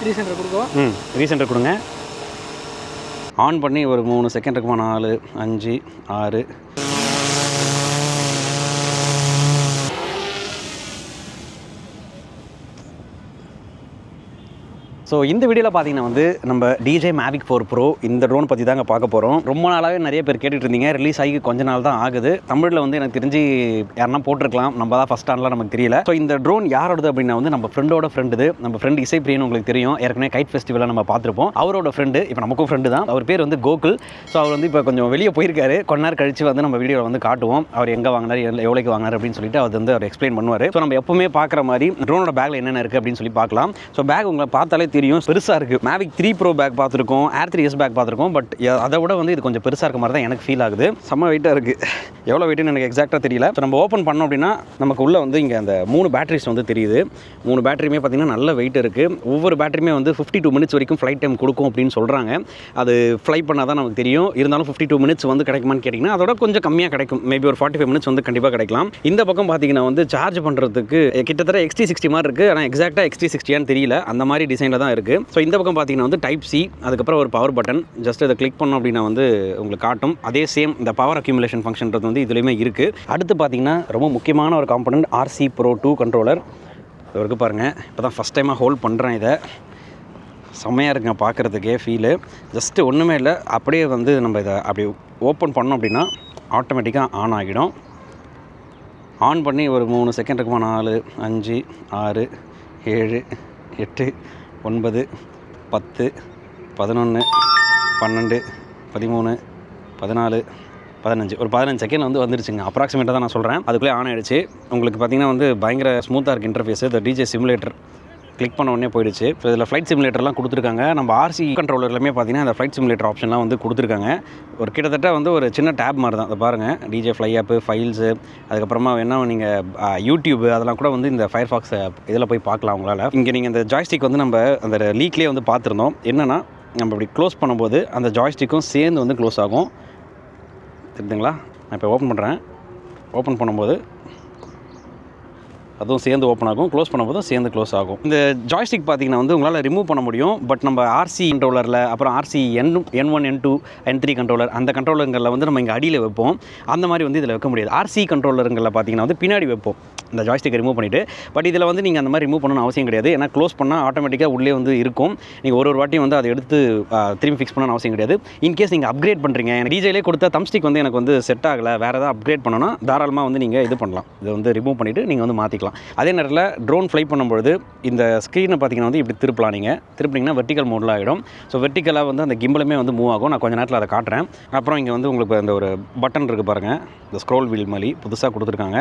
ரீசெண்டர் கொடுக்கும். ரீசெண்டர் கொடுங்க. ஆன் பண்ணி ஒரு 3 செகண்ட் இருக்குமா? 4 5 6. ஸோ இந்த வீடியோவில் பார்த்தீங்கன்னா வந்து நம்ம DJI Mavic 4 Pro இந்த ட்ரோன் பற்றி தாங்க பார்க்க போகிறோம். ரொம்ப நாளாகவே நிறைய பேர் கேட்டுட்டு இருந்தீங்க. ரிலீஸ் ஆகி கொஞ்ச நாள் தான் ஆகுது. தமிழில் வந்து எனக்கு தெரிஞ்சு யாருன்னா போட்டிருக்கலாம், நம்ம தான் ஃபஸ்ட் ஆன்லாம் நமக்கு தெரியல. ஸோ இந்த ட்ரோன் யாரோடது அப்படின்னா வந்து நம்ம ஃப்ரெண்டோட ஃப்ரெண்டு. நம்ம ஃப்ரெண்ட் இசை பிரியன் உங்களுக்கு தெரியும், ஏற்கனவே கைட் ஃபெஸ்டிவலில் நம்ம பார்த்துருப்போம். அவரோட ஃப்ரெண்டு, இப்போ நமக்கும் ஃப்ரெண்டு தான். அவர் பேர் வந்து கோகுல். ஸோ அவர் வந்து இப்போ கொஞ்சம் வெளியே போயிருக்காரு. கொஞ்ச நேரம் கழிச்சு வந்து நம்ம வீடியோவில் வந்து காட்டுவோம் அவர் எங்கே வாங்கினார், எவ்வளோக்கு வாங்கினார் அப்படின்னு சொல்லிட்டு அவர் வந்து அவர் எக்ஸ்பிளைன் பண்ணுவார். ஸோ நம்ம எப்பவுமே பார்க்குற மாதிரி ட்ரோனோட பேக்கில் என்னென்ன இருக்குது அப்படின்னு சொல்லி பார்க்கலாம். ஸோ பேக் உங்களை பார்த்தாலே தெரியும், பெருசாக இருக்குது. Mavic 3 Pro பேக் பார்த்துருக்கோம், Air 3s பேக் பார்த்துருக்கோம். பட் அதை விட வந்து இது கொஞ்சம் பெருசாக இருக்க மாதிரி தான் எனக்கு ஃபீல் ஆகுது. செம்ம வெயிட்டாக இருக்குது. எவ்வளோ வெயிட்டுன்னு எனக்கு எக்ஸாக்டாக தெரியல. ஸோ நம்ம ஓப்பன் பண்ணோம் அப்படின்னா நமக்கு உள்ளே வந்து இங்கே அந்த 3 பேட்டரிஸ் வந்து தெரியுது. 3 பேட்டரியுமே பார்த்திங்கன்னா நல்ல வெயிட் இருக்குது. ஒவ்வொரு பேட்டரியுமே வந்து 52 மினிட்ஸ் வரைக்கும் ஃப்ளைட் டைம் கொடுக்கும் அப்படின்னு சொல்கிறாங்க. அது ஃப்ளை பண்ணால் தான் நமக்கு தெரியும். இருந்தாலும் 52 மினிட்ஸ் வந்து கிடைக்குமான்னு கேட்டிங்கன்னா அதோட கொஞ்சம் கம்மியாக கிடைக்கும். மேபி ஒரு 45 மினிட்ஸ் வந்து கண்டிப்பாக கிடைக்கலாம். இந்த பக்கம் பார்த்திங்கன்னா வந்து சார்ஜ் பண்ணுறதுக்கு கிட்டத்தட்ட XT60 மாதிரி இருக்குது. ஆனால் எக்ஸாக்டாக XT60 தெரியல, அந்த மாதிரி டிசைனில் தான் இருக்குது. ஸோ இந்த பக்கம் பார்த்தீங்கன்னா வந்து டைப் சி, அதுக்கப்புறம் ஒரு பவர் பட்டன். ஜஸ்ட் இதை கிளிக் பண்ணோம் அப்படின்னா வந்து உங்களுக்கு காட்டும். அதே சேம் இந்த பவர் அக்யூமுலேஷன் ஃபங்க்ஷன்றது வந்து இதுலேயுமே இருக்குது. அடுத்து பார்த்தீங்கன்னா ரொம்ப முக்கியமான ஒரு காம்பனன்ட் RC Pro 2 கண்ட்ரோலர். இவருக்கு பாருங்கள், இப்போ தான் ஃபஸ்ட் டைமாக ஹோல்ட் பண்ணுறேன். இதை செம்மையாக இருக்குங்க பார்க்குறதுக்கே ஃபீலு. ஜஸ்ட்டு ஒன்றுமே இல்லை, அப்படியே வந்து நம்ம இதை அப்படி ஓப்பன் பண்ணோம் அப்படின்னா ஆட்டோமேட்டிக்காக ஆன் ஆகிடும். ஆன் பண்ணி ஒரு 3 செகண்ட் இருக்குமா? 4 5 6 7 8 9 10 11 12 13 14 15 ஒரு 15 செகண்ட் வந்து வந்துருச்சுங்க. அப்ராக்சிமேட்டாக தான் நான் சொல்கிறேன். அதுக்குள்ளே ஆன் ஆகிடுச்சு. உங்களுக்கு பார்த்திங்கன்னா வந்து பயங்கர ஸ்மூத்தாக இருக்குது இன்டர்ஃபேஸு. இந்த DJI சிமுலேட்டர் கிளிக் பண்ண உடனே போயிடுச்சு. ஸோ இதில் ஃப்ளைட் சிமுலேட்டர்லாம் கொடுத்துருக்காங்க. நம்ம RC கண்ட்ரோலர்லையுமே பார்த்தீங்கன்னா அந்த ஃப்ளைட் சிமுலேட்டர் ஆப்ஷன்லாம் வந்து கொடுத்துருக்காங்க. ஒரு கிட்டத்தட்ட வந்து ஒரு சின்ன டேப் மாதிரி தான். அதை பாருங்கள், DJI ஃப்ளை ஆப்பு, ஃபைல்ஸு, அதுக்கப்புறமா வேணால் நீங்கள் யூடியூப் அதெல்லாம் கூட வந்து இந்த ஃபயர்ஃபாக்ஸ் இதில் போய் பார்க்கலாம் உங்களால். இங்கே நீங்கள் இந்த ஜாய்ஸ்டிக் வந்து நம்ம அந்த லீக்லேயே வந்து பார்த்துருந்தோம். என்னென்னா நம்ம இப்படி க்ளோஸ் பண்ணும்போது அந்த ஜாய்ஸ்டிக்கும் சேர்ந்து வந்து க்ளோஸ் ஆகும். தெரியுதுங்களா? நான் இப்போ ஓப்பன் பண்ணுறேன். ஓப்பன் பண்ணும்போது அதுவும் சேர்ந்து ஓப்பன் ஆகும், க்ளோஸ் பண்ணும்போதும் சேர்ந்து க்ளோஸ் ஆகும். இந்த ஜாய்ஸ்டிக் பார்த்திங்கன்னா வந்து உங்களால் ரிமூவ் பண்ண முடியும். பட் நம்ம RC கண்ட்ரோலரில், அப்புறம் RC N1 N2 N3 controller, அந்த கண்ட்ரோலருங்களில் வந்து நம்ம இங்கே அடியில் வைப்போம். அந்த மாதிரி வந்து இதில் வைக்க முடியாது. RC கண்ட்ரோலருங்களில் பார்த்திங்கன்னா வந்து பின்னாடி வைப்போம் இந்த ஜாய்ஸ்டிக்கை ரிமூவ் பண்ணிவிட்டு. பட் இதில் வந்து நீங்கள் அந்த மாதிரி ரிமூவ் பண்ணணும்னு அவசியம் கிடையாது. ஏன்னா க்ளோஸ் பண்ணால் ஆட்டோமேட்டிக்காக உள்ளே வந்து இருக்கும். நீங்கள் ஒரு வாட்டியும் வந்து அதை எடுத்து திரும்பி ஃபிக்ஸ் பண்ணணும்னு அவசியம் கிடையாது. இன்கேஸ் நீங்கள் அப்கிரேட் பண்ணுறீங்க, எனக்கு DJIலே கொடுத்த தம்ஸ்டிக் வந்து எனக்கு வந்து செட் ஆகலை, வேறு ஏதாவது அப்கிரேட் பண்ணணும்னா தாராளமாக வந்து நீங்கள் இது பண்ணலாம். இதை வந்து ரிமூவ் பண்ணிவிட்டு நீங்கள் வந்து மாற்றிக்கலாம். அதே நேரத்தில் ட்ரோன் ஃப்ளை பண்ணும்பொழுது இந்த ஸ்க்ரீனை பார்த்திங்கன்னா வந்து இப்படி திருப்பலாம். நீங்கள் திருப்பினீங்கன்னா வெர்டிக்கல் மோடில் ஆகிடும். ஸோ வெர்டிக்கலாக வந்து அந்த கிம்பலுமே வந்து மூவ் ஆகும். நான் கொஞ்சம் நேரத்தில் அதை காட்டுறேன். அப்புறம் இங்கே வந்து உங்களுக்கு அந்த ஒரு பட்டன் இருக்குது பாருங்கள், இந்த ஸ்க்ரோல் வீல் மாதிரி புதுசாக கொடுத்துருக்காங்க.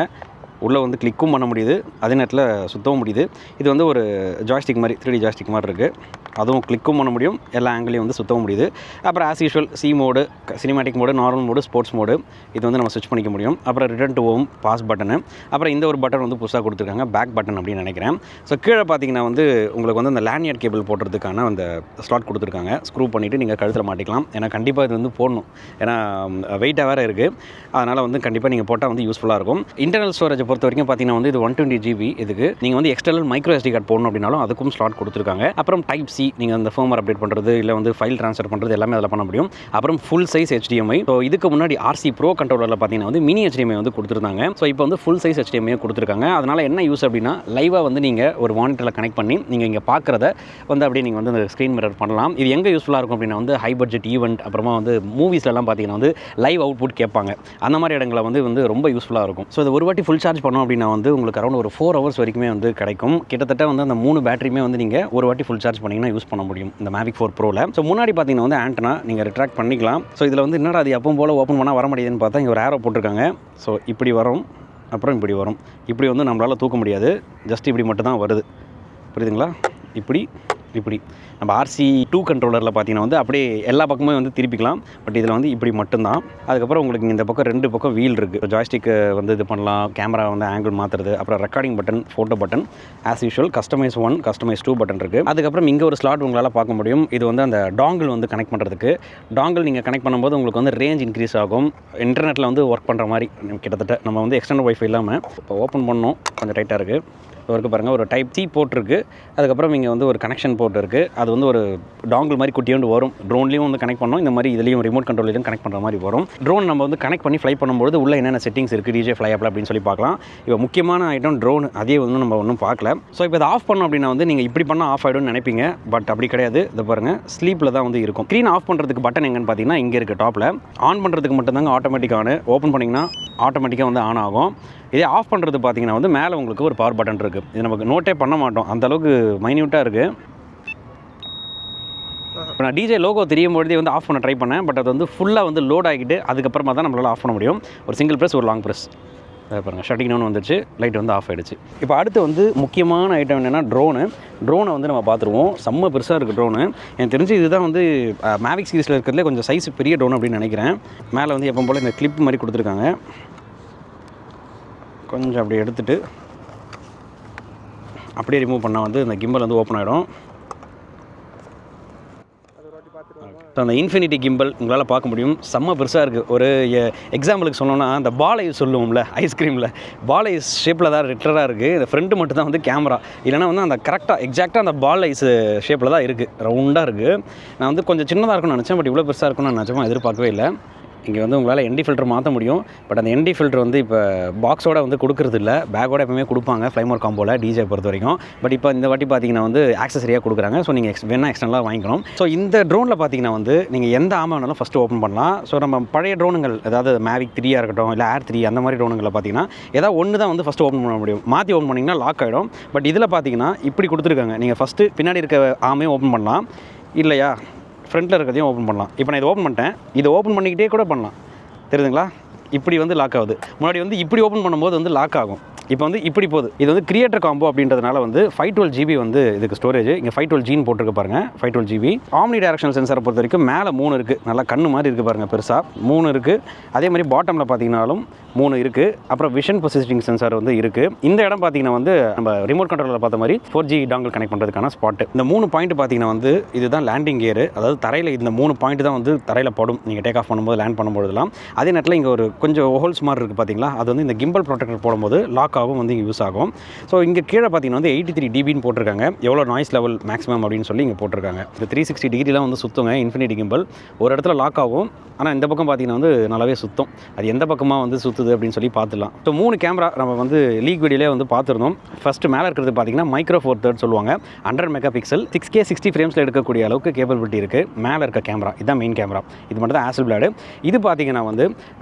உள்ளே வந்து கிளிக்கும் பண்ண முடியுது, அதே நேரத்தில் சுத்தவும் முடியுது. இது வந்து ஒரு ஜாய்ஸ்டிக் மாதிரி 3D ஜாய்ஸ்டிக் மாதிரி இருக்குது. அதுவும் கிளிக்கும் பண்ண முடியும், எல்லா ஆங்கிலையும் வந்து சுத்தவும் முடியுது. அப்புறம் as usual C mode, cinematic mode, normal mode, sports mode, இது வந்து நம்ம ஸ்விட்ச் பண்ணிக்க முடியும். அப்புறம் return to home, pause button, அப்புறம் இந்த ஒரு பட்டன் வந்து புதுசாக கொடுத்துருக்காங்க, பேக் பட்டன் அப்படின்னு நினைக்கிறேன். ஸோ கீழே பார்த்தீங்கன்னா வந்து உங்களுக்கு வந்து அந்த லேண்ட்யார்ட் கேபிள் போடுறதுக்கான அந்த ஸ்லாட் கொடுத்துருக்காங்க. ஸ்க்ரூ பண்ணிவிட்டு நீங்கள் கழுத்தில் மாட்டிக்கலாம். ஏன்னா கண்டிப்பாக இது வந்து போடணும், ஏன்னா வெயிட்டாக வேறு இருக்குது. அதனால் வந்து கண்டிப்பாக நீங்கள் போட்டால் வந்து யூஸ்ஃபுல்லாக இருக்கும். இன்டர்னல் ஸ்டோரேஜ் பொறுத்த வரைக்கும் பார்த்தீங்கன்னா வந்து இது 120 GB. இதுக்கு நீங்கள் வந்து எக்ஸ்டர்னல் மைக்ரோ SD கார்டு போடணும் அப்படின்னாலும் அதுக்கும் ஸ்லாட் கொடுத்துருக்காங்க. அப்புறம் டைப் சி, நீங்கள் அந்த ஃபர்மர் அப்டேட் பண்ணுறது, இல்லை வந்து ஃபைல் ட்ரான்ஸ்ஃபர் பண்ணுறது எல்லாமே அதில் பண்ண முடியும். அப்புறம் ஃபுல் சைஸ் HDMI. ஸோ இதுக்கு முன்னாடி RC Pro கண்ட்ரோலரில் பார்த்தீங்கன்னா வந்து மினி HDMI வந்து கொடுத்துருந்தாங்க. ஸோ இப்போ வந்து ஃபுல் சைஸ் HDMI கொடுத்துருக்காங்க. அதனால் என்ன யூஸ் அப்படின்னா லைவாக வந்து நீங்கள் ஒரு மானிட்டரில் கனெக்ட் பண்ணி நீங்கள் இங்கே பார்க்குறத வந்து அப்படியே நீங்கள் வந்து அந்த ஸ்க்ரீன் மிரர் பண்ணலாம். இது எங்கே யூஸ்ஃபுல்லாக இருக்கும் அப்படின்னா வந்து ஹை பட்ஜெட் ஈவெண்ட், அப்புறமா வந்து மூவிஸ்லாம் பார்த்தீங்கன்னா வந்து லைவ் அவுட்புட் கேட்பாங்க. அந்த மாதிரி இடங்களில் வந்து ரொம்ப யூஸ்ஃபுல்லாக இருக்கும். ஸோ இது ஒரு வாட்டி ஃபுல் சார்ஜ் பண்ணோம் அப்படின்னா வந்து உங்களுக்கு அரௌண்ட் ஒரு 4 ஹவர்ஸ் வரைக்குமே வந்து கிடைக்கும். கிட்டத்தட்ட வந்து அந்த 3 பேட்டரியுமே வந்து நீங்கள் ஒரு வாட்டி ஃபுல் சார்ஜ் பண்ணிங்கன்னா யூஸ் பண்ண முடியும் இந்த Mavic 4 Proவில். ஸோ முன்னாடி பார்த்தீங்கன்னா வந்து ஆண்டனா நீங்கள் ரிட்ராக்ட் பண்ணிக்கலாம். ஸோ இதில் வந்து என்னடா அது எப்பவும் போல் ஓப்பன் பண்ணால் வர முடியுதுன்னு பார்த்தா இங்கே ஒரு ஏரோ போட்டிருக்காங்க. ஸோ இப்படி வரும், அப்புறம் இப்படி வரும். இப்படி வந்து நம்மளால் தூக்க முடியாது, ஜஸ்ட் இப்படி மட்டும் தான் வருது. புரியுதுங்களா? இப்படி இப்படி நம்ம RC 2 கண்ட்ரோலரில் பார்த்தீங்கன்னா வந்து அப்படியே எல்லா பக்கமே வந்து திருப்பிக்கலாம். பட் இதில் வந்து இப்படி மட்டும்தான். அதுக்கப்புறம் உங்களுக்கு இந்த பக்கம் 2 பக்கம் வீல் இருக்குது. ஜாய்ஸ்டிக்கு வந்து இது பண்ணலாம், கேமரா வந்து ஆங்கிள் மாற்றுறது, அப்புறம் recording button, photo button, as usual customise 1, customise 2 button இருக்குது. அதுக்கப்புறம் இங்கே ஒரு ஸ்லாட் உங்களால் பார்க்க முடியும். இது வந்து அந்த டாங்கிள் வந்து கனெக்ட் பண்ணுறதுக்கு. டாங்கிள் நீங்கள் கனெக்ட் பண்ணும்போது உங்களுக்கு வந்து ரேஞ்ச் இன்க்ரீஸ் ஆகும். இன்டர்நெட்டில் வந்து ஒர்க் பண்ணுற மாதிரி கிட்டத்தட்ட நம்ம வந்து எக்ஸ்டர்னல் வைஃபை இல்லாமல் இப்போ ஓப்பன் பண்ணோம், கொஞ்சம் டைட்டாக இருக்குது. இருக்குது பாருங்கள், ஒரு டைப் சி போட்டிருக்கு. அதுக்கப்புறம் இங்கே வந்து ஒரு கனெக்ஷன் போர்ட் இருக்குது. அது வந்து ஒரு டாங்கிள் மாதிரி குட்டியோண்டு வரும். ட்ரோன்லேயும் வந்து கனெக்ட் பண்ணோம், இந்த மாதிரி இதுலேயும் ரிமோட் கண்ட்ரோலையும் கனெக்ட் பண்ணுற மாதிரி வரும். ட்ரோன் நம்ம வந்து கனெக்ட் பண்ணி ஃப்ளை பண்ணும்போது உள்ள என்னென்ன செட்டிங்ஸ் இருக்குது டிஜே ஃப்ளை ஆப்பில் அப்படின்னு சொல்லி பார்க்கலாம். இப்போ முக்கியமான ஐட்டம் ட்ரோன், அதே வந்து நம்ம ஒன்றும் பார்க்கல. ஸோ இப்போ இதை ஆஃப் பண்ணோம் அப்படின்னா வந்து நீங்கள் இப்படி பண்ணால் ஆஃப் ஆகிடும்னு நினைப்பீங்க. பட் அப்படி கிடையாது. இதை பாருங்கள், ஸ்லீப்பில் தான் வந்து இருக்கும். ஸ்க்ரீன் ஆஃப் பண்ணுறதுக்கு பட்டன் எங்கன்னு பார்த்தீங்கன்னா இங்கே இருக்குது டாப்பில். ஆன் பண்ணுறதுக்கு மட்டும்தாங்க ஆட்டோமேட்டிக் ஆன். ஓப்பன் பண்ணிங்கன்னா ஆட்டோமேட்டிக்காக வந்து ஆன் ஆகும். இதே ஆஃப் பண்ணுறது பார்த்தீங்கன்னா வந்து மேலே உங்களுக்கு ஒரு பவர் பட்டன் இருக்குது. இது நமக்கு நோட்டே பண்ண மாட்டோம், அந்தளவுக்கு மைன்யூட்டாக இருக்குது. இப்போ நான் டிஜே லோகோ தெரியும் பொழுதே வந்து ஆஃப் பண்ண ட்ரை பண்ணேன். பட் அது வந்து ஃபுல்லாக வந்து லோட் ஆகிட்டு அதுக்கப்புறமா தான் நம்மளால் ஆஃப் பண்ண முடியும். ஒரு சிங்கிள் ப்ரெஸ், ஒரு லாங் ப்ரெஸ். பாருங்கள், ஷட்டிங் டவுன் வந்துடுச்சு, லைட் வந்து ஆஃப் ஆகிடுச்சு. இப்போ அடுத்து வந்து முக்கியமான ஐட்டம் என்னென்னா ட்ரோனை வந்து நம்ம பார்த்துருவோம். செம்ம பெருசாக இருக்குது ட்ரோனு. எனக்கு தெரிஞ்சு இதுதான் வந்து மேவிக் சீரிஸில் இருக்கிறதுலே கொஞ்சம் சைஸ் பெரிய ட்ரோன் அப்படின்னு நினைக்கிறேன். மேலே வந்து எப்போ போல் இந்த கிளிப் மாதிரி கொடுத்துருக்காங்க. கொஞ்சம் அப்படி எடுத்துகிட்டு அப்படியே ரிமூவ் பண்ணால் வந்து இந்த கிம்பல் வந்து ஓப்பன் ஆகிடும். ஸோ அந்த இன்ஃபினிட்டி கிம்பல் உங்களால் பார்க்க முடியும். செம்ம பெருசாக இருக்குது. ஒரு எக்ஸாம்பிளுக்கு சொன்னோன்னா அந்த பால் ஐஸ் சொல்லுவோம்ல, ஐஸ்கிரீமில் பால் ஐஸ் ஷேப்பில் தான் ரெட்டராக இருக்குது. இந்த ஃப்ரண்ட்டு மட்டும் தான் வந்து கேமரா, இல்லைனா வந்து அந்த எக்ஸாக்டாக அந்த பால் ஐஸ் ஷேப்பில் தான் இருக்குது, ரவுண்டாக இருக்குது. நான் வந்து கொஞ்சம் சின்னதாக இருக்கும்னு நினச்சேன். பட் இவ்வளோ பெருசாக இருக்கும்னு நான் நினச்சேன், எதிர்பார்க்கவே இல்லை. இங்கே வந்து உங்களால் என்டி ஃபில்டர் மாற்ற முடியும். பட் அந்த என்டி ஃபில்டர் வந்து இப்போ பாக்ஸோட வந்து கொடுக்குறது இல்லை, பேக்கோட எப்பவுமே கொடுப்பாங்க ஃப்ளைமோர் காம்போவில் டிஜே பொறுத்த வரைக்கும். பட் இப்போ இந்த வாட்டி பார்த்தீங்கன்னா வந்து ஆக்சஸரியாக கொடுக்குறாங்க. ஸோ நீங்கள் வேணால் எக்ஸ்டர்னலாக வாங்கிக்கணும். ஸோ இந்த ட்ரோனில் பார்த்தீங்கன்னா வந்து நீங்கள் எந்த ஆமை வேணாலும் ஃபஸ்ட்டு ஓப்பன் பண்ணலாம். ஸோ நம்ம பழைய ட்ரோனுங்கள், அதாவது மேவிக் 3 இருக்கட்டும், இல்லை ஏர் 3 அந்த மாதிரி ட்ரோனுங்களில் பார்த்தீங்கன்னா ஏதாவது ஒன்று தான் வந்து ஃபஸ்ட்டு ஓப்பன் பண்ண முடியும். மாற்றி ஓப்பன் பண்ணிங்கன்னா லாக் ஆகிடும். பட் இதில் பார்த்தீங்கன்னா இப்படி கொடுத்துருக்காங்க. நீங்கள் ஃபஸ்ட்டு பின்னாடி இருக்க ஆமையும் ஓப்பன் பண்ணலாம், இல்லையா ஃப்ரண்ட்டில் இருக்கிறதையும் ஓப்பன் பண்ணலாம். இப்போ நான் இதை ஓப்பன் பண்ணிட்டேன், இதை ஓப்பன் பண்ணிக்கிட்டே கூட பண்ணலாம். தெரியுதுங்களா? இப்படி வந்து லாக் ஆகுது. முன்னாடி வந்து இப்படி ஓப்பன் பண்ணும்போது வந்து லாக் ஆகும். இப்போ வந்து இப்படி போகுது. இது வந்து கிரியேட்டர் காம்போ அப்படின்றதுனால வந்து 512 GB வந்து இதுக்கு ஸ்டோரேஜ். இங்கே 512 G போட்டிருக்கு பாருங்கள், 512 GB. ஆம்னி டைரக்ஷனல் சென்சாரை பொறுத்த வரைக்கும் மேலே 3 இருக்குது, நல்லா கண்ணு மாதிரி இருக்குது பாருங்கள், பெருசாக 3 இருக்குது. அதே மாதிரி பாட்டமில் பார்த்தீங்கன்னாலும் 3 இருக்குது. அப்புறம் விஷன் பொசிஷனிங் சென்சார் வந்து இருக்குது. இந்த இடம் பார்த்தீங்கன்னா வந்து நம்ம ரிமோட் கண்ட்ரோலில் பார்த்த மாதிரி 4G டாங்கிள் கனெக்ட் பண்ணுறதுக்கான ஸ்பாட்டு. இந்த 3 பாயிண்ட் பார்த்தீங்கன்னா வந்து இதுதான் லேண்டிங் கியர். அதாவது தரையில் இந்த 3 பாயிண்ட் தான் வந்து தரையில் படும் நீங்கள் டேக் ஆஃப் பண்ணும்போது, லேண்ட் பண்ணும்போதெல்லாம். அதே நேரத்தில் இங்கே ஒரு கொஞ்சம் ஹோல்ஸ் மாதிரி இருக்குது பார்த்தீங்களா, அது வந்து இந்த கிம்பல் ப்ரொடெக்டர் போடும்போது லாக் ஆகும், வந்து இங்கே யூஸ் ஆகும். ஸோ இங்கே கீழே பார்த்தீங்கன்னா வந்து 83 dBன்னு போட்டிருக்காங்க. எவ்வளோ நாய்ஸ் லெவல் மேக்ஸிமம் அப்படின்னு சொல்லி இங்கே போட்டிருக்காங்க. இந்த 360 டிகிரிலாம் வந்து சுற்றுங்க இன்ஃபினிட்டி கிம்பல். ஒரு இடத்துல லாக் ஆகும், ஆனால் இந்த பக்கம் பார்த்தீங்கன்னா வந்து நல்லாவே சுத்தம். அது எந்த பக்கமாக வந்து சுற்றுது அப்படின்னு சொல்லி பார்த்துலாம். ஸோ 3 கேமரா நம்ம வந்து லீக் வீடியோலே வந்து பார்த்துருந்தோம். ஃபஸ்ட்டு மேலே இருக்கிறது பார்த்தீங்கன்னா மைக்ரோ ஃபோர் தேர்ட் சொல்லுவாங்க, 100 மெகாபிக்சல் 6K 60 ஃப்ரேம்ஸில் எடுக்கக்கூடிய அளவுக்கு கேப்பபிலிட்டி இருக்குது. மேலே இருக்க கேமரா இதுதான் மெயின் கேமரா. இது மட்டும் தான் ஆசல் இது பார்த்தீங்கன்னா வந்து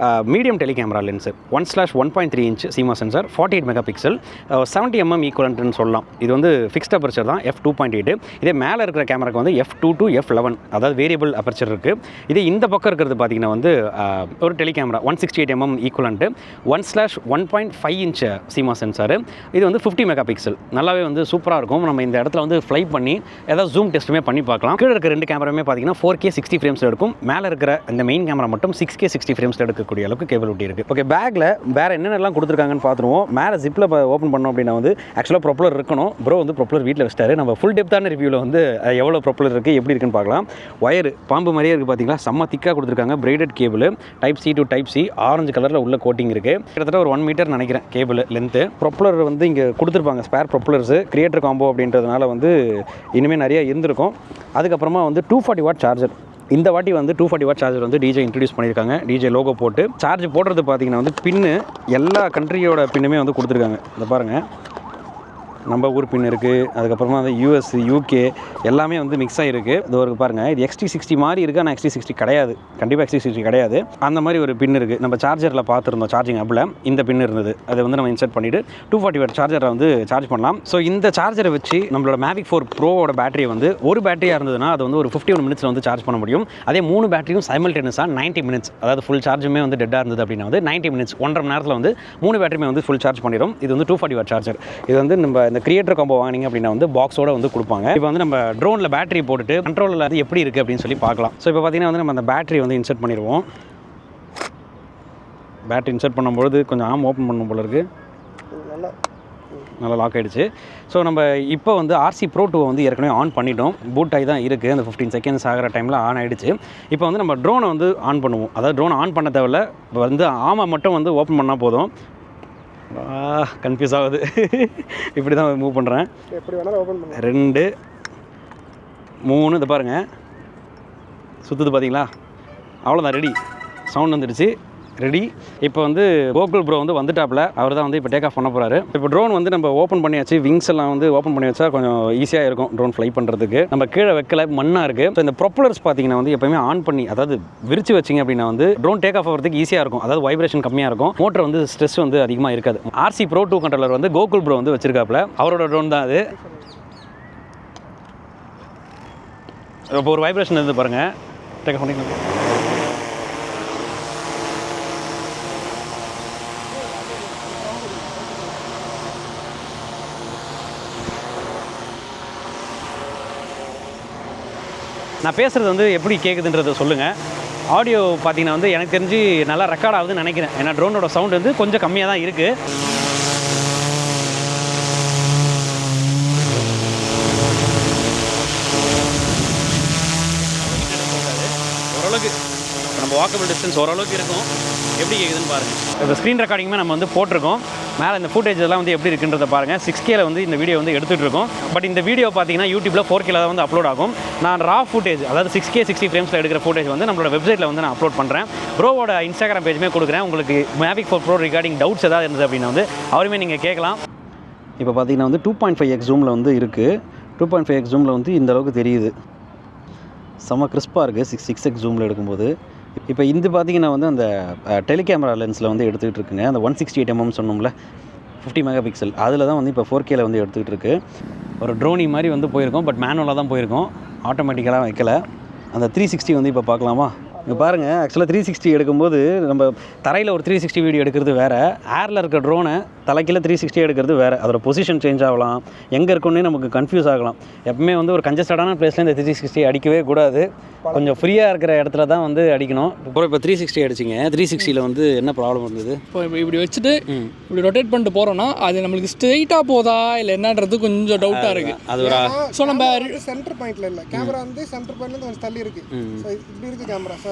medium tele camera lens 1/1.3 inch CMOS sensor, 48 megapixel, 70 mm ஈக்குவலன்ட்னு சொல்லலாம். இது வந்து ஃபிக்ஸ்ட் அபர்ச்சர் தான், f2.8. இதே மேலே இருக்கிற கேமராக்கு வந்து f2 to f11, அதாவது வேரியபிள் அபர்ச்சர் இருக்குது. இதே இந்த பக்கம் இருக்கிறது பார்த்தீங்கன்னா வந்து ஒரு tele camera 168 mm equivalent, 1/1.5 inch CMOS sensor. இது வந்து 50 மெகாபிக்சல். நல்லாவே வந்து சூப்பராக இருக்கும். நம்ம இந்த இடத்துல வந்து ஃப்ளை பண்ணி ஏதாவது ஜூம் டெஸ்ட்டுமே பண்ணி பார்க்கலாம். கீழே இருக்க 2 கேமராமே பார்த்தீங்கன்னா 4K 60 ஃப்ரேம்ஸில் எடுக்கும். மேலே இருக்கிற இந்த மெயின் கேமரா மட்டும் 6K 60 ஃப்ரேம்ஸில் எடுக்கக்கூடிய அளவுக்கு கேபிலிட்டி இருக்குது. ஓகே, பேக்கில் வேறு என்னென்னலாம் கொடுத்துருக்காங்கன்னு பார்த்துருவோம். மேலே ஜிப்பில் ஓப்பன் பண்ணோம் அப்படின்னா வந்து ஆக்சுவலாக ப்ரொப்பலர் இருக்கணும். ப்ரோ வந்து ப்ரொப்பலர் வீட்டில் வச்சிட்டாரு. நம்ம ஃபுல் டெப்த்தான ரிவ்யூவில் வந்து எவ்வளோ ப்ரொப்பலர் இருக்குது, எப்படி இருக்குன்னு பார்க்கலாம். ஒயர் பாம்பு மாதிரியே இருக்குது பார்த்தீங்களா, செம்ம திக்காக கொடுத்துருக்காங்க. Braided cable type C to type C, orange கலரில் உள்ள கோட்டிங் இருக்குது. கிட்டத்தட்ட ஒரு 1 மீட்டர் நினைக்கிறேன் கேபிள் லென்த்து. ப்ரொப்பலர் வந்து இங்கே கொடுத்துருப்பாங்க, ஸ்பேர் ப்ரொப்பலர்ஸு. கிரியேட்டர் காம்போ அப்படின்றதுனால வந்து இனிமேல் நிறைய இருந்திருக்கும். அதுக்கப்புறமா வந்து 240 வாட் சார்ஜர். இந்த வாட்டி வந்து 240 வாட் சார்ஜர் வந்து டிஜே இன்ட்ரடியூஸ் பண்ணியிருக்காங்க. டிஜே லோகோ போட்டு சார்ஜ் போடுறது பார்த்தீங்கன்னா வந்து பின்னு எல்லா கண்ட்ரியோட பின்னுமே வந்து கொடுத்துருக்காங்க. இதை பாருங்கள், நம்ம ஊர் பின் இருக்குது. அதுக்கப்புறமா வந்து US, UK எல்லாமே வந்து மிக்ஸ் ஆகிருக்கு. இது ஒரு பாருங்கள், இது XT60 மாதிரி இருக்குது, ஆனால் XT60 கிடையாது. கண்டிப்பாக XT60 கிடையாது. அந்த மாதிரி ஒரு பின் இருக்குது. நம்ம சார்ஜரில் பார்த்துருந்தோம், சார்ஜிங் ஆப்பில் இந்த பின் இருந்தது. அதை வந்து நம்ம இன்சர்ட் பண்ணிவிட்டு 240 வாட் சார்ஜரை வந்து சார்ஜ் பண்ணலாம். ஸோ இந்த சார்ஜரை வச்சு நம்மளோட Mavic 4 Proவோட பேட்டரி வந்து ஒரு பேட்டரியாக இருந்ததுன்னா அது வந்து ஒரு 51 மினிட்ஸில் வந்து சார்ஜ் பண்ண முடியும். அதே 3 பேட்டரியும் சைமல்டேனியஸாக 90 மினிட்ஸ், அதாவது ஃபுல் சார்ஜுமே வந்து டெட்டாக இருந்தது அப்படின்னா வந்து 90 மினிட்ஸ், 1.5 மணி நேரத்தில் வந்து 3 பேட்டரியுமே வந்து ஃபுல் சார்ஜ் பண்ணிடும். இது வந்து 240 வாட் சார்ஜர். இது வந்து நம்ம இந்த கிரியேட்டர் காம்போ வாங்கினீங்க அப்படின்னா வந்து பாக்ஸோட வந்து கொடுப்பாங்க. இப்போ வந்து நம்ம ட்ரோனில் பேட்டரி போட்டுட்டு கண்ட்ரோலில் அது எப்படி இருக்குது அப்படின்னு சொல்லி பார்க்கலாம். ஸோ இப்போ பார்த்தீங்கன்னா வந்து நம்ம அந்த பேட்டரி வந்து இன்சர்ட் பண்ணிடுவோம். பேட்டரி இன்சர்ட் பண்ணும்போது கொஞ்சம் ஆம் ஓப்பன் பண்ணும் போல இருக்குது, நல்லா லாக் ஆகிடுச்சு. ஸோ நம்ம இப்போ வந்து RC Pro 2 வந்து ஏற்கனவே ஆன் பண்ணிட்டோம். பூட் ஆகி தான் இருக்குது. அந்த 15 செகண்ட்ஸ் ஆகிற டைமில் ஆன் ஆகிடுச்சு. இப்போ வந்து நம்ம ட்ரோனை வந்து ஆன் பண்ணுவோம். அதாவது ட்ரோன் ஆன் பண்ண தேவையில்ல, வந்து ஆமை மட்டும் வந்து ஓப்பன் பண்ணால் போதும். கன்ஃபியூஸ் ஆகுது. இப்படி தான் மூவ் பண்ணுறேன். எப்படி வேணாலும் ஓப்பன் பண்ணலாம். 2 3 இதை பாருங்கள் சுற்றுது பார்த்தீங்களா? அவ்வளோதான், ரெடி. சவுண்ட் வந்துடுச்சு, ரெடி. இப்போ வந்து கோகுல் ப்ரோ வந்து வந்துட்டாப்புல. அவர் தான் வந்து இப்போ டேக் ஆஃப் பண்ண போகிறாரு. இப்போ ட்ரோன் வந்து நம்ம ஓப்பன் பண்ணியாச்சு. விங்ஸ் எல்லாம் வந்து ஓப்பன் பண்ணி வச்சா கொஞ்சம் ஈஸியாக இருக்கும் ட்ரோன் ஃப்ளை பண்ணுறதுக்கு. நம்ம கீழே வைக்கல, மண்ணாக இருக்குது. ஸோ இந்த ப்ரொப்பலர்ஸ் பார்த்தீங்கன்னா வந்து எப்போயுமே ஆன் பண்ணி, அதாவது விரிச்சு வச்சிங்க அப்படின்னா வந்து ட்ரோன் டேக் ஆஃப் ஆகிறதுக்கு ஈஸியாக இருக்கும். அதாவது வைப்ரேஷன் கம்மியாக இருக்கும், மோட்டர் வந்து ஸ்ட்ரெஸ் வந்து அதிகமாக இருக்காது. RC Pro 2 கண்ட்ரோலர் வந்து கோகுல் ப்ரோ வந்து வச்சிருக்காப்புல. அவரோட ட்ரோன் தான் அது. இப்போ ஒரு வைப்ரேஷன் இருந்து பாருங்கள், டேக் ஆஃப் பண்ணிக்கலாம். நான் பேசுகிறது வந்து எப்படி கேட்குதுன்றதை சொல்லுங்கள். ஆடியோ பார்த்தீங்கன்னா வந்து எனக்கு தெரிஞ்சு நல்லா ரெக்கார்ட் ஆகுதுன்னு நினைக்கிறேன். ஏன்னா ட்ரோனோட சவுண்ட் வந்து கொஞ்சம் கம்மியாக தான் இருக்குது. ஓரளவுக்கு நம்ம வாக்கபிள் டிஸ்டன்ஸ் ஓரளவுக்கு இருக்கும். எப்படி கேட்குதுன்னு பாருங்கள். இப்போ ஸ்க்ரீன் ரெக்கார்டிங்குமே நம்ம வந்து போட்டிருக்கோம். மேலே இந்த ஃபுட்டேஜ் எல்லாம் வந்து எப்படி இருக்குன்றதை பாருங்கள். 6Kல வந்து இந்த வீடியோ வந்து எடுத்துகிட்டு இருக்கோம். பட் இந்த வீடியோ பார்த்தீங்கன்னா யூடியூப்பில் 4Kல தான் வந்து அப்லோட் ஆகும். நான் ரா ஃபுட்டேஜ், அதாவது 6K 60 ஃப்ரேம்ஸில் எடுக்கிற ஃபுட்டேஜ் வந்து நம்மளோட வெப்சைட்டில் வந்து நான் அப்லோட் பண்ணுறேன். ப்ரோவோட இன்ஸ்டாகிராம் பேஜுமே கொடுக்குறேன். உங்களுக்கு Mavic 4 Pro ரிகார்டிங் டவுட்ஸ் ஏதாவது இருந்தது அப்படின்னா வந்து அவருமே நீங்கள் கேட்கலாம். இப்போ பார்த்தீங்கன்னா வந்து 2.5x ஜூமில் வந்து இருக்குது. 2.5x ஜூமில் வந்து இந்த அளவுக்கு தெரியுது. செம்ம கிறிஸ்பாக இருக்குது 6x ஜூமில் எடுக்கும்போது. இப்போ இது பார்த்தீங்கன்னா வந்து அந்த டெலிகேமரா லென்ஸில் வந்து எடுத்துக்கிட்டு இருக்குங்க. அந்த 168mm சொன்னோம்ல, 50 மெகாபிக்சல், அதில் தான் வந்து இப்போ 4Kல வந்து எடுத்துக்கிட்டு இருக்குது. ஒரு ட்ரோனி மாதிரி வந்து போயிருக்கோம், பட் மேனுவலாக தான் போயிருக்கோம், ஆட்டோமேட்டிக்கலாக வைக்கல. அந்த 360 வந்து இப்போ பார்க்கலாமா? இங்கே பாருங்கள், ஆக்சுவலாக 360 எடுக்கும்போது நம்ம தரையில் ஒரு 360 வீடியோ எடுக்கிறது வேறு, ஏரில் இருக்க ட்ரோனை தலைக்கில் 360 எடுக்கிறது வேறு. அதோட பொசிஷன் சேஞ்ச் ஆகலாம், எங்கே இருக்குன்னே நமக்கு கன்ஃபியூஸ் ஆகலாம். எப்பவுமே வந்து ஒரு கன்ஜஸ்டடான பிளேஸில் இந்த 360 அடிக்கவே கூடாது. கொஞ்சம் ஃப்ரீயாக இருக்கிற இடத்துல தான் வந்து அடிக்கணும். இப்போ 360 அடிச்சிங்க, 360ல் வந்து என்ன ப்ராப்ளம் இருந்தது? இப்போ இப்படி வச்சுட்டு இப்படி ரொட்டேட் பண்ணிட்டு போகிறோன்னா அது நம்மளுக்கு ஸ்ட்ரெயிட்டாக போதா இல்லை என்னன்றது கொஞ்சம் டவுட்டாக இருக்குது. அது ஒரு ஸோ நம்ம சென்டர் பாயிண்ட்டில் இல்லை, கேமரா வந்து சென்டர் பாயிண்ட்லேருந்து கொஞ்சம் தள்ளி இருக்குது. ஸோ இப்படி இருக்குது கேமரா. ஸோ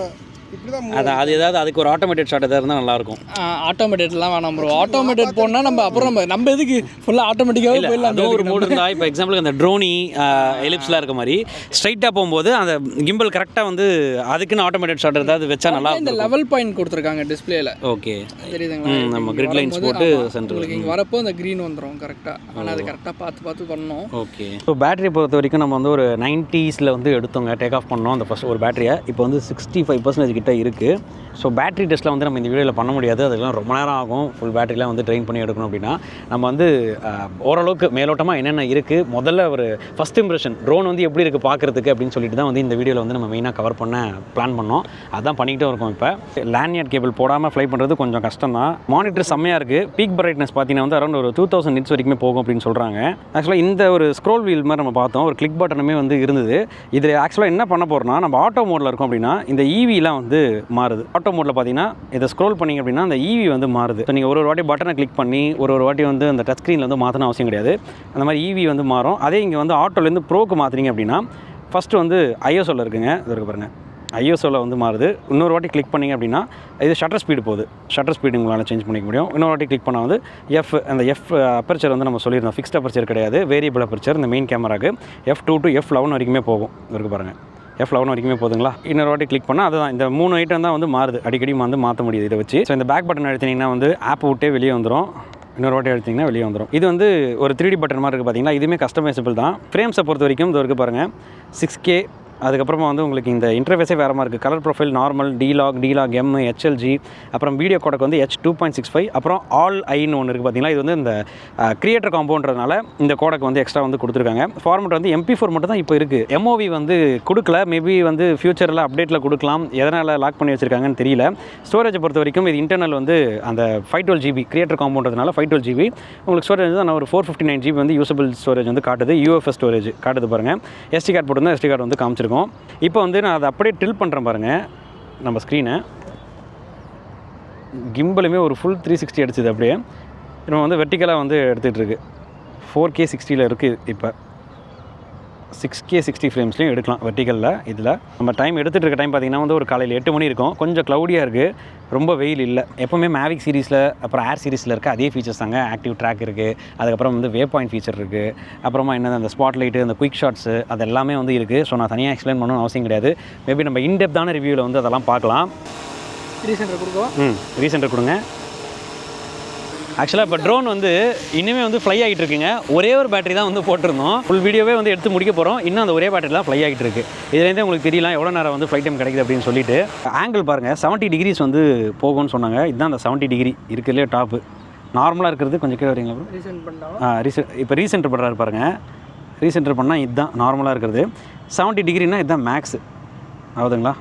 அதான் அது ஏதாவது அதுக்கு ஒரு ஆட்டோமேட்டட் ஷாட் எதாவது இருந்தால் நல்லாயிருக்கும். ஆட்டோமேட்டட்லாம் வேணாம் ப்ரோ. ஆட்டோமேட்டட் போனால் நம்ம அப்புறம் நம்ம எதுக்கு ஃபுல்லாக ஆட்டோமேட்டிக்காகவே போயிடலாம். அது ஒரு மூடு இருந்தால் இப்போ எக்ஸாம்பிளுக்கு அந்த ட்ரோனி எலிப்ஸ்லாம் இருக்க மாதிரி ஸ்ட்ரைட்டாக போகும்போது அந்த கிம்பிள் கரெக்டாக வந்து அதுக்குன்னு ஆட்டோமேட்டட் ஷாட் ஏதாவது வச்சா நல்லா. இந்த லெவல் பாயிண்ட் கொடுத்துருக்காங்க டிஸ்பிளேல. ஓகே, தெரியுதுங்களா? நம்ம கிரிட் லைன்ஸ் போட்டு சென்டர் இங்கே வரப்போ அந்த க்ரீன் வந்துடும் கரெக்டாக. ஆனால் அது கரெக்டாக பார்த்து பண்ணணும். ஓகே. ஸோ பேட்டரி பொறுத்த வரைக்கும் நம்ம வந்து ஒரு 90s வந்து எடுத்தோங்க, டேக் ஆஃப் பண்ணோம் அந்த ஃபஸ்ட் ஒரு பேட்டரியை. இப்போ வந்து 65% கிட்ட இருக்குது. ஸோ பேட்டரி டெஸ்ட்டில் வந்து நம்ம இந்த வீடியோவில் பண்ண முடியாது, அதுக்கெல்லாம் ரொம்ப நேரம் ஆகும். ஃபுல் பேட்டரிலாம் வந்து ட்ரெயின் பண்ணி எடுக்கணும் அப்படின்னா நம்ம வந்து ஓரளவுக்கு மேலோட்டமாக என்னென்ன இருக்குது, முதல்ல ஒரு ஃபஸ்ட் இம்ப்ரெஷன் ட்ரோன் வந்து எப்படி இருக்குது பார்க்குறதுக்கு அப்படின்னு சொல்லிட்டு தான் வந்து இந்த வீடியோவில் வந்து நம்ம மெயினாக கவர் பண்ண பிளான் பண்ணோம். அதான் பண்ணிக்கிட்டே இருக்கோம். இப்போ லேண்ட்யார்ட் கேபிள் போடாமல் ஃப்ளை பண்ணுறது கொஞ்சம் கஷ்டம் தான். மானிட்டர் செம்மையாக இருக்குது. பீக் பிரைட்னஸ் பார்த்தீங்கன்னா வந்து அரௌண்ட் ஒரு 2000 nits வரைக்குமே போகும் அப்படின்னு சொல்கிறாங்க. ஆக்சுவலாக இந்த ஒரு ஸ்க்ரோல் வீல் மாதிரி நம்ம பார்த்தோம், ஒரு கிளிக் பட்டனுமே வந்து இருந்தது. இது ஆக்சுவலாக என்ன பண்ண போகிறோம்னா, நம்ம ஆட்டோ மோடில் இருக்கோம் அப்படின்னா இந்த ஈவிலாம் வந்து மாறுது. ஆட்டோ மோடில் பார்த்தீங்கன்னா இதை ஸ்க்ரோல் பண்ணிங்க அப்படின்னா அந்த ஈவி வந்து மாறுது. ஸோ நீங்கள் ஒரு வாட்டி பட்டனை கிளிக் பண்ணி ஒரு வாட்டி வந்து அந்த டச் ஸ்க்ரீனில் வந்து மாற்றணும் அவசியம் கிடையாது. அந்த மாதிரி ஈவி வந்து மாறும். அதே இங்கே வந்து ஆட்டோலேருந்து ப்ரோக்கு மாற்றுறீங்க அப்படின்னா ஃபஸ்ட்டு வந்து ஐஎஸ்ஓவில் இருக்குங்க, இது இருக்கு பாருங்கள், ஐஎஸ்ஓவில் வந்து மாறுது. இன்னொரு வாட்டி கிளிக் பண்ணிங்க அப்படின்னா இது ஷட்டர் ஸ்பீடு போகுது. ஷட்டர் ஸ்பீடு உங்களால் சேஞ்ச் பண்ணிக்க முடியும். இன்னொரு வாட்டி கிளிக் பண்ணால் வந்து அந்த அப்பர்ச்சர் வந்து நம்ம சொல்லியிருந்தோம், ஃபிக்ஸ்ட் அப்பர்ச்சர் கிடையாது, வேரியபிள் அப்பர்ச்சர். இந்த மெயின் கேமராக்கு F2 to F11 வரைக்குமே போகும். இருக்கு பாருங்கள், F11 வரைக்குமே போதுங்களா. இன்னொரு வாட்டி கிளிக் பண்ணால் அதுதான் இந்த 3 ஐட்டம் தான் வந்து மாறுது. அடிக்கடி வந்து மாற்ற முடியுது இதை வச்சு. ஸோ இந்த பேக் பட்டன் அழுத்தினீங்கன்னா வந்து ஆப் விட்டே வெளியே வந்துடும். இன்னொரு வாட்டி அழுத்திங்கன்னா வெளியே வந்துடும். இது வந்து ஒரு 3D பட்டன் மாதிரி இருக்குது பார்த்தீங்களா. இதுவுமே கஸ்டமைசபிள் தான். ஃப்ரேம்ஸை பொறுத்த வரைக்கும் இது இருக்குது பாருங்கள், 6K. அதுக்கப்புறமா வந்து உங்களுக்கு இந்த இன்டர்ஃபேஸே வேறு மாதிரி இருக்குது. Colour profile normal, D log M, HLG, அப்புறம் வீடியோ கோடக்கு வந்து H.2.65, அப்புறம் ஆல் ஐன்னு ஒன்று இருக்குது பார்த்தீங்களா. இது வந்து இந்த கிரியேட்டர் காம்போன்றதுனால இந்த கோடக்கு வந்து எக்ஸ்ட்ரா வந்து கொடுத்துருக்காங்க. ஃபார்மெட் வந்து MP4 மட்டும் தான் இப்போ இருக்குது. MOV வந்து கொடுக்கல, மேபி வந்து ஃபியூச்சரில் அப்டேட்டில் கொடுக்கலாம். எதனால் லாக் பண்ணி வச்சுருக்காங்கன்னு தெரியல. ஸ்டோரேஜை பொறுத்த வரைக்கும் இது இன்டர்னல் வந்து அந்த 512 GB கிரியேட்டர் காம்போன்றதுனால 512 GB உங்களுக்கு ஸ்டோரேஜ் தான். ஒரு 459 GB வந்து யூசபிள் ஸ்டோரேஜ் வந்து காட்டுது. UFS ஸ்டோரேஜ் காட்டுது பாருங்கள். SD கார்டு போட்டு SD கார்டு வந்து காமிச்சிருக்கோம். இப்போ வந்து நான் அதை அப்படியே டில் பண்ணுறேன் பாருங்கள் நம்ம ஸ்க்ரீனை. கிம்பலுமே ஒரு ஃபுல் 360 அடிச்சுது. அப்படியே நம்ம வந்து வெர்டிக்கலாக வந்து எடுத்துகிட்டு இருக்கு. 4K 60ல் இருக்குது. இப்போ 6K 60 ஃப்ரேம்ஸ்லையும் எடுக்கலாம் வெர்டிக்கலில். இதில் நம்ம டைம் எடுத்துகிட்டு இருக்க டைம் பார்த்திங்கன்னா வந்து ஒரு காலையில் 8 மணி இருக்கும். கொஞ்சம் க்ளவுடியாக இருக்குது, ரொம்ப வெயில் இல்லை. எப்போவுமே மேவிக் சீரிஸில் அப்புறம் ஏர் சீரிஸில் இருக்க அதே ஃபீச்சர்ஸ் தாங்க. ஆக்டிவ் ட்ராக் இருக்குது, அதுக்கப்புறம் வந்து வே பாயிண்ட் ஃபீச்சர் இருக்குது, அப்புறமா என்னது அந்த ஸ்பாட் லைட்டு, அந்த குயிக் ஷாட்ஸு, அது எல்லாமே வந்து இருக்குது. ஸோ நான் தனியாக எக்ஸ்பிளைன் பண்ணணும்னு அவசியம் கிடையாது. மேபி நம்ம இன்டெப்தான ரிவ்யூவில் வந்து அதெல்லாம் பார்க்கலாம். ரீசெண்டர் கொடுக்கும். ரீசெண்டர் கொடுங்க. ஆக்சுவலாக இப்போ ட்ரோன் வந்து இன்னுமே வந்து ஃப்ளை ஆகிட்டு இருக்குங்க. ஒரே ஒரு பேட்டரி தான் வந்து போட்டிருந்தோம். ஃபுல் வீடியோவே வந்து எடுத்து முடிக்க போகிறோம். இன்னும் அந்த ஒரே பேட்டரி தான் ஃப்ளை ஆகிட்டு இருக்குது. இதுலேருந்தே உங்களுக்கு தெரியலாம் எவ்வளோ நேரம் வந்து ஃப்ளைட் டைம் கிடைக்குது அப்படின்னு சொல்லிட்டு. ஆங்கிள் பாருங்கள், 70 டிகிரிஸ் வந்து போகும்னு சொன்னாங்க. இதுதான் அந்த 70 டிகிரி இருக்கிறதுலே டாப்பு. நார்மலாக இருக்கிறது கொஞ்சம் கீழே வரீங்களா ப்ரோ? ரீசெண்ட் பண்ணலாம். இப்போ ரீசென்டர் பண்ணுறாரு பாருங்கள். ரீசென்டர் பண்ணால் இதுதான் நார்மலாக இருக்கிறது. 70 டிகிரினா இதுதான் மேக்ஸு ஆகுதுங்களா?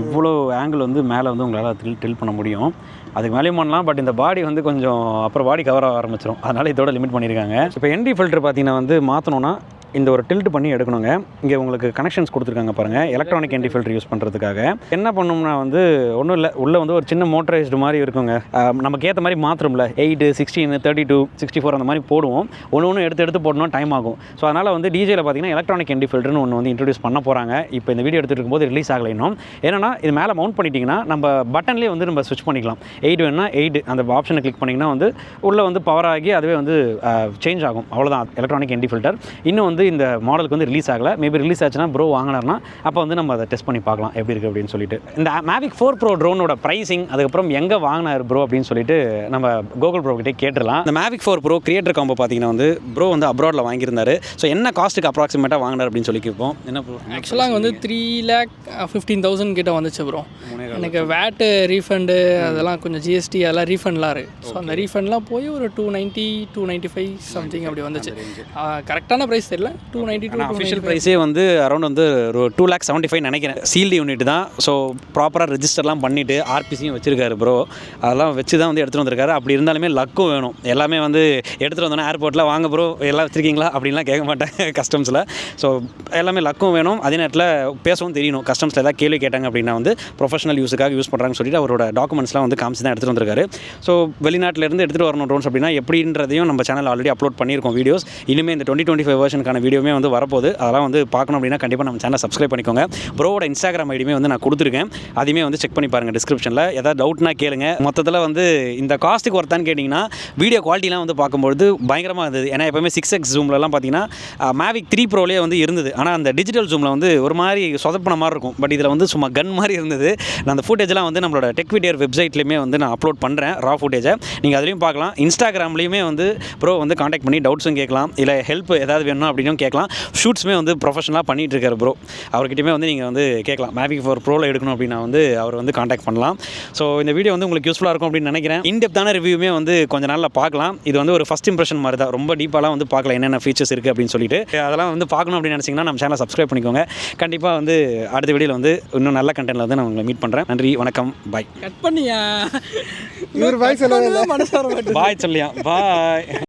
இவ்வளோ ஆங்கிள் வந்து மேலே வந்து உங்களால் டில் பண்ண முடியும். அதுக்கு மேலேயும் பண்ணலாம். பட் இந்த பாடி வந்து கொஞ்சம் அப்புறம் பாடி கவர் ஆக ஆரம்பிச்சிடும். அதனால் இதோட லிமிட் பண்ணியிருக்காங்க. இப்போ ND ஃபில்டர் பார்த்தீங்கன்னா வந்து மாற்றணுன்னா இந்த ஒரு டில்ட் பண்ணி எடுக்கணுங்க. இங்கே உங்களுக்கு கனெக்ஷன்ஸ் கொடுத்துருக்காங்க பாருங்கள், எலக்ட்ரானிக் ND ஃபில்டர் யூஸ் பண்ணுறதுக்காக. என்ன பண்ணணும்னா வந்து ஒன்றும் இல்லை, உள்ளே வந்து ஒரு சின்ன மோட்டரைஸ்டு மாதிரி இருக்குங்க. நமக்கு ஏற்ற மாதிரி மாத்திரம்ல 8, 16, 32, 64 அந்த மாதிரி போடுவோம். ஒன்று எடுத்து போடணும், டைம் ஆகும். ஸோ அதனால் வந்து டிஜேயில் பார்த்தீங்கன்னா எலக்ட்ரானிக் ND ஃபில்டர்னு ஒன்று வந்து இன்ட்ரடியூஸ் பண்ண போகிறாங்க. இப்போ இந்த வீடியோ எடுத்துகிட்டு இருக்கும்போது ரிலீஸ் ஆகலை இன்னும். ஏன்னா இது மேலே மவுண்ட் பண்ணிட்டீங்கன்னா நம்ம பட்டன்லேயே வந்து நம்ம ஸ்விட்ச் பண்ணிக்கலாம். 8 வேணும்னா 8 அந்த ஆப்ஷனை கிளிக் பண்ணிங்கன்னா வந்து உள்ளே வந்து பவர் ஆகி அதுவே வந்து சேஞ்ச் ஆகும். அவ்வளோதான் எலக்ட்ரானிக் ND ஃபில்டர். இன்னும் வந்து இந்த மாடலுக்கு வந்து ரிலீஸ் ஆகலை. மேபி ரிலீஸ் ஆச்சுன்னா ப்ரோ வாங்கினார்னா அப்போ வந்து நம்ம அதை டெஸ்ட் பண்ணி பார்க்கலாம் எப்படி இருக்குது அப்படின்னு சொல்லிட்டு. இந்த Mavic 4 Pro ட்ரோனோட ப்ரைஸிங், அதுக்கப்புறம் எங்கே வாங்கினார் ப்ரோ அப்படின்னு சொல்லிட்டு நம்ம கோகுல் ப்ரோ கிட்டே கேட்டுடலாம். இந்த Mavic 4 Pro கிரியேட்டர் காம்போ பார்த்தீங்கன்னா வந்து ப்ரோ வந்து அப்ராடில் வாங்கியிருந்தாரு. ஸோ என்ன காஸ்ட்டுக்கு அப்ராக்சிமேட்டாக வாங்கினார் அப்படின்னு சொல்லி கேட்போம். என்ன ப்ரோ? ஆக்சுவலாக வந்து 3,15,000 கிட்ட வந்துச்சு ப்ரோ. எனக்கு வேட்டு ரீஃபண்டு அதெல்லாம் கொஞ்சம் GST அதெல்லாம் ரீஃபண்ட்லாம் இருக்குது. ஸோ அந்த ரீஃபண்ட்லாம் போய் ஒரு 290, 295 சம்திங் அப்படி வந்துச்சு. கரெக்டான ப்ரைஸ் தெரியல. 290 அஃபிஷியல் ப்ரைஸே வந்து அரௌண்ட் வந்து ஒரு 2,75,000 நினைக்கிறேன். சீல்டு யூனிட் தான். ஸோ ப்ராப்பராக ரெஜிஸ்டர்லாம் பண்ணிவிட்டு RPCயும் வச்சிருக்காரு ப்ரோ. அதெல்லாம் வச்சு தான் வந்து எடுத்துகிட்டு வந்திருக்காரு. அப்படி இருந்தாலுமே லக்கும் வேணும். எல்லாமே வந்து எடுத்துகிட்டு வந்தோன்னா ஏர்போர்ட்டில் வாங்க ப்ரோ எல்லாம் வச்சுருக்கீங்களா அப்படின்லாம் கேட்க மாட்டேன் கஸ்டம்ஸில். ஸோ எல்லாமே லக்கும் வேணும். அதே நேரத்தில் பேசவும் தெரியணும். கஸ்டம்ஸில் ஏதாவது கேள்வி கேட்டாங்க அப்படின்னா வந்து ப்ரொஃபஷனல் யூஸுக்காக யூஸ் பண்ணுறாங்கன்னு சொல்லிட்டு அவரோட டாக்குமெண்ட்ஸ்லாம் வந்து காமிச்சு தான் எடுத்துகிட்டு வந்திருக்காரு. ஸோ வெளிநாட்டிலேருந்து எடுத்துகிட்டு வரணும் ட்ரோன்ஸ் அப்படின்னா எப்படின்றதையும் நம்ம சேனல் ஆல்ரெடி அப்லோட் பண்ணியிருக்கோம் வீடியோஸ். இனிமேல் இந்த 2025 வெர்ஷனுக்கான வீடியோமே வந்து வரப்போகுது. அதெல்லாம் வந்து பார்க்கணும் அப்படின்னா கண்டிப்பாக நம்ம சேனலை சப்ஸ்கிரைப் பண்ணிக்கோங்க. ப்ரோவோட இன்ஸ்டாகிராம் ஐடியுமே வந்து நான் கொடுத்துருக்கேன். அதையுமே வந்து செக் பண்ணி பாருங்கள் டிஸ்கிரிப்ஷனில். ஏதாவது டவுட்னா கேளுங்க. மொத்தத்தில் வந்து இந்த காஸ்ட்டுக்கு ஒருத்தான்னு கேட்டிங்கன்னா வீடியோ குவாலிட்டிலாம் வந்து பார்க்கும்பொழுது பயங்கரமாக இருந்தது. ஏன்னா எப்போவுமே 6x ஜூம்லலாம் பார்த்தீங்கன்னா Mavic 3 Proலேயே வந்து இருந்தது. ஆனால் அந்த டிஜிட்டல் ஜூமில் வந்து ஒரு மாதிரி சொதப்பின மாதிரி இருக்கும். பட் இதில் வந்து சும்மா கன் மாதிரி இருந்தது. நான் அந்த ஃபுட்டேஜ்லாம் வந்து நம்மளோட டெக்விடியர் வெப்சைட்லேயுமே வந்து நான் அப்லோட் பண்ணுறேன் ரா ஃபுட்டேஜை. நீங்கள் அதுலேயும் பார்க்கலாம். இன்ஸ்டாகிராம்லேயுமே வந்து ப்ரோ வந்து காண்டாக்ட் பண்ணி டவுட்ஸும் கேட்கலாம், இல்லை ஹெல்ப் ஏதாவது வேணும் அப்படின்னு கேட்கலாம். ஷூட்ஸுமே வந்து ப்ரொஃபஷனலாக பண்ணிகிட்டு இருக்காரு ப்ரோ. அவர்கிட்டயுமே வந்து நீங்கள் வந்து கேட்கலாம். Mavic 4 Proவில் எடுக்கணும் அப்படின்னா வந்து அவர் வந்து காண்டாக்ட் பண்ணலாம். ஸோ இந்த வீடியோ வந்து உங்களுக்கு யூஸ்ஃபுல்லாக இருக்கும் அப்படின்னு நினைக்கிறேன். இன்டெப்தான ரிவ்யூமே வந்து கொஞ்ச நாளில் பார்க்கலாம். இது வந்து ஒரு ஃபஸ்ட் இம்ப்ரெஷன் மாதிரி தான். ரொம்ப டீப்பாலாம் வந்து பார்க்கலாம் என்னென்ன ஃபீச்சர்ஸ் இருக்குது அப்படின்னு சொல்லிட்டு. அதெல்லாம் வந்து பார்க்கணும் அப்படின்னு நினச்சிங்கன்னா நம்ம சேனலை சப்ஸ்கிரைப் பண்ணிக்கோங்க. கண்டிப்பாக வந்து அடுத்த வீடியோவில் வந்து இன்னும் நல்ல கண்டென்ட்டில் வந்து நான் உங்களை மீட் பண்ணுறேன். நன்றி, வணக்கம், பாய். கட் பண்ணியா? இவர் பாய் சொல்லுவாங்க. பாய் சொல்லியா? பாய்.